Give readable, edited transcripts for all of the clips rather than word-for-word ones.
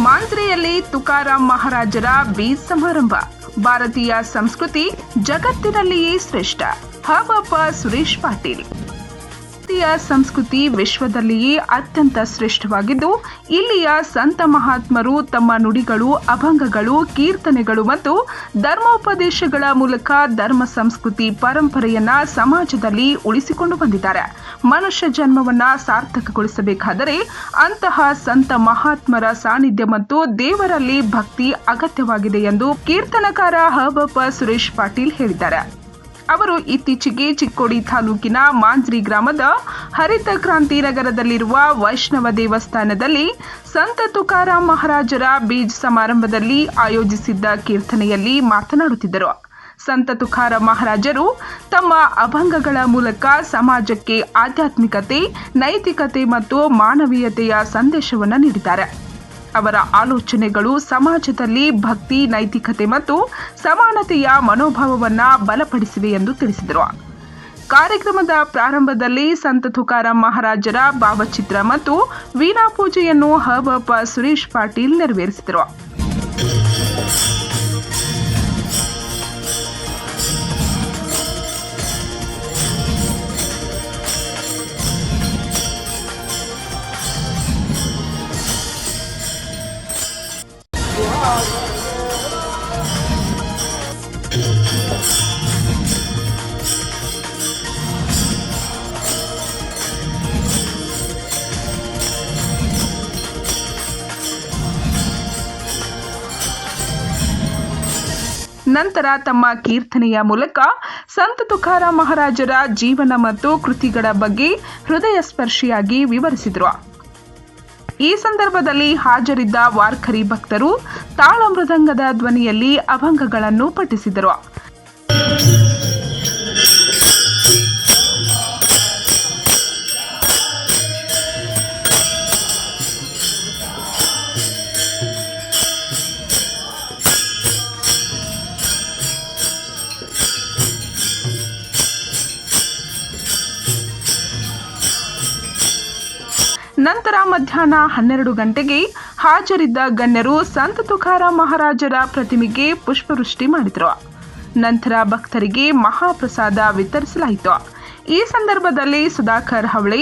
ಮಾಂಜ್ರೆಯಲ್ಲಿ ತುಕಾರಾಂ ಮಹಾರಾಜರ ಬೀಜ್ ಸಮಾರಂಭ. ಭಾರತೀಯ ಸಂಸ್ಕೃತಿ ಜಗತ್ತಿನಲ್ಲಿಯೇ ಶ್ರೇಷ್ಠ. ಹಬಪ ಸುರೇಶ್ ಪಾಟೀಲ್. ಭಾರತೀಯ ಸಂಸ್ಕೃತಿ ವಿಶ್ವದಲ್ಲಿಯೇ ಅತ್ಯಂತ ಶ್ರೇಷ್ಠವಾಗಿದ್ದು, ಇಲ್ಲಿಯ ಸಂತ ಮಹಾತ್ಮರು ತಮ್ಮ ನುಡಿಗಳು, ಅಭಂಗಗಳು, ಕೀರ್ತನೆಗಳು ಮತ್ತು ಧರ್ಮೋಪದೇಶಗಳ ಮೂಲಕ ಧರ್ಮ ಸಂಸ್ಕೃತಿ ಪರಂಪರೆಯನ್ನ ಸಮಾಜದಲ್ಲಿ ಉಳಿಸಿಕೊಂಡು ಬಂದಿದ್ದಾರೆ. ಮನುಷ್ಯ ಜನ್ಮವನ್ನ ಸಾರ್ಥಕಗೊಳಿಸಬೇಕಾದರೆ ಅಂತಹ ಸಂತ ಮಹಾತ್ಮರ ಸಾನ್ನಿಧ್ಯ ಮತ್ತು ದೇವರಲ್ಲಿ ಭಕ್ತಿ ಅಗತ್ಯವಾಗಿದೆ ಎಂದು ಕೀರ್ತನಕಾರ ಹಬಪ ಸುರೇಶ್ ಪಾಟೀಲ್ ಹೇಳಿದ್ದಾರೆ. ಅವರು ಇತ್ತೀಚೆಗೆ ಚಿಕ್ಕೋಡಿ ತಾಲೂಕಿನ ಮಾಂಜ್ರಿ ಗ್ರಾಮದ ಹರಿತ ಕ್ರಾಂತಿ ನಗರದಲ್ಲಿರುವ ವೈಷ್ಣವ ದೇವಸ್ಥಾನದಲ್ಲಿ ಸಂತ ತುಕಾರಾಂ ಮಹಾರಾಜರ ಬೀಜ್ ಸಮಾರಂಭದಲ್ಲಿ ಆಯೋಜಿಸಿದ್ದ ಕೀರ್ತನೆಯಲ್ಲಿ ಮಾತನಾಡುತ್ತಿದ್ದರು. ಸಂತ ತುಕಾರಾಂ ಮಹಾರಾಜರು ತಮ್ಮ ಅಭಂಗಗಳ ಮೂಲಕ ಸಮಾಜಕ್ಕೆ ಆಧ್ಯಾತ್ಮಿಕತೆ, ನೈತಿಕತೆ ಮತ್ತು ಮಾನವೀಯತೆಯ ಸಂದೇಶವನ್ನು ನೀಡಿದ್ದಾರೆ. ಅವರ ಆಲೋಚನೆಗಳು ಸಮಾಜದಲ್ಲಿ ಭಕ್ತಿ, ನೈತಿಕತೆ ಮತ್ತು ಸಮಾನತೆಯ ಮನೋಭಾವವನ್ನು ಬಲಪಡಿಸಿವೆ ಎಂದು ತಿಳಿಸಿದರು. ಕಾರ್ಯಕ್ರಮದ ಪ್ರಾರಂಭದಲ್ಲಿ ಸಂತ ತುಕಾರಾಂ ಮಹಾರಾಜರ ಭಾವಚಿತ್ರ ಮತ್ತು ವೀಣಾ ಪೂಜೆಯನ್ನು ಹಬಪ ಸುರೇಶ್ ಪಾಟೀಲ್ ನೆರವೇರಿಸಿದರು. ನಂತರ ತಮ್ಮ ಕೀರ್ತನೆಯ ಮೂಲಕ ಸಂತ ತುಕಾರಾಂ ಮಹಾರಾಜರ ಜೀವನ ಮತ್ತು ಕೃತಿಗಳ ಬಗ್ಗೆ ಹೃದಯ ಸ್ಪರ್ಶಿಯಾಗಿ ವಿವರಿಸಿದರು. ಈ ಸಂದರ್ಭದಲ್ಲಿ ಹಾಜರಿದ್ದ ವಾರ್ಕರಿ ಭಕ್ತರು ತಾಳ ಮೃದಂಗದ ಧ್ವನಿಯಲ್ಲಿ ಅಭಂಗಗಳನ್ನು ಪಠಿಸಿದರು. ನಂತರ ಮಧ್ಯಾಹ್ನ 12 ಗಂಟೆಗೆ ಹಾಜರಿದ್ದ ಗಣ್ಯರು ಸಂತ ತುಕಾರಾಂ ಮಹಾರಾಜರ ಪ್ರತಿಮೆಗೆ ಪುಷ್ಪವೃಷ್ಟಿ ಮಾಡಿದರು. ನಂತರ ಭಕ್ತರಿಗೆ ಮಹಾಪ್ರಸಾದ ವಿತರಿಸಲಾಯಿತು. ಈ ಸಂದರ್ಭದಲ್ಲಿ ಸುಧಾಕರ್ ಹವಳೆ,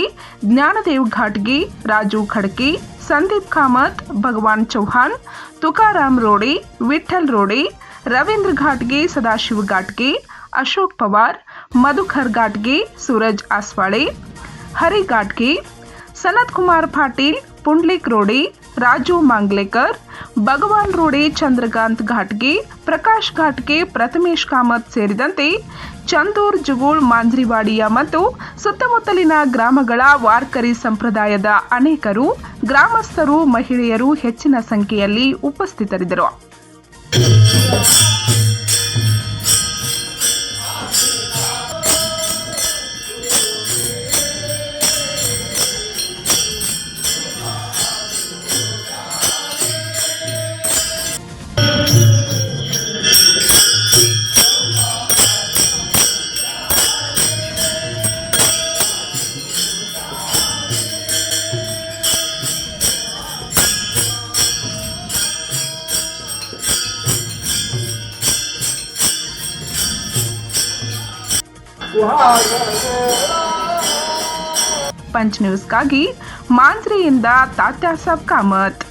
ಜ್ಞಾನದೇವ್ ಘಾಟ್ಗೆ, ರಾಜು ಖಡ್ಕೆ, ಸಂದೀಪ್ ಕಾಮತ್, ಭಗವಾನ್ ಚೌಹಾನ್, ತುಕಾರಾಂ ರೋಡೆ, ವಿಠಲ್ ರೋಡೆ, ರವೀಂದ್ರ ಘಾಟ್ಗೆ, ಸದಾಶಿವ ಘಾಟ್ಗೆ, ಅಶೋಕ್ ಪವಾರ್, ಮಧುಕರ್ ಘಾಟ್ಗೆ, ಸೂರಜ್ ಆಸ್ವಾಳೆ, ಹರಿ ಘಾಟ್ಗೆ, ಸನತ್ ಕುಮಾರ್ ಪಾಟೀಲ್, ಪುಂಡ್ಲಿಕ್ ರೋಡೆ, ರಾಜು ಮಾಂಗ್ಲೇಕರ್, ಭಗವಾನ್ ರೋಡೆ, ಚಂದ್ರಕಾಂತ್ ಘಾಟ್ಗೆ, ಪ್ರಕಾಶ್ ಘಾಟ್ಗೆ, ಪ್ರಥಮೇಶ್ ಕಾಮತ್ ಸೇರಿದಂತೆ ಚಂದೂರ್, ಜುಗೂಳ್, ಮಾಂಜ್ರಿವಾಡಿಯ ಮತ್ತು ಸುತ್ತಮುತ್ತಲಿನ ಗ್ರಾಮಗಳ ವಾರ್ಕರಿ ಸಂಪ್ರದಾಯದ ಅನೇಕರು, ಗ್ರಾಮಸ್ಥರು, ಮಹಿಳೆಯರು ಹೆಚ್ಚಿನ ಸಂಖ್ಯೆಯಲ್ಲಿ ಉಪಸ್ಥಿತರಿದ್ದರು. ಪಂಚ್ ನ್ಯೂಸ್ಗಾಗಿ ಮಾಂಜ್ರಿಯಿಂದ ತಾತ್ಯಾಸಾಬ್ ಕಾಮತ್.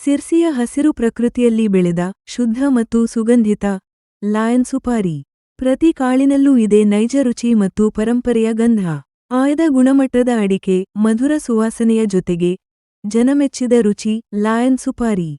ಸಿರ್ಸಿಯ ಹಸಿರು ಪ್ರಕೃತಿಯಲ್ಲಿ ಬೆಳೆದ ಶುದ್ಧ ಮತ್ತು ಸುಗಂಧಿತ ಲಯನ್ ಸುಪಾರಿ. ಪ್ರತಿ ಕಾಳಿನಲ್ಲೂ ಇದೆ ನೈಜ ರುಚಿ ಮತ್ತು ಪರಂಪರೆಯ ಗಂಧ. ಆಯ್ದ ಗುಣಮಟ್ಟದ ಅಡಿಕೆ, ಮಧುರ ಸುವಾಸನೆಯ ಜೊತೆಗೆ ಜನಮೆಚ್ಚಿದ ರುಚಿ ಲಯನ್ ಸುಪಾರಿ.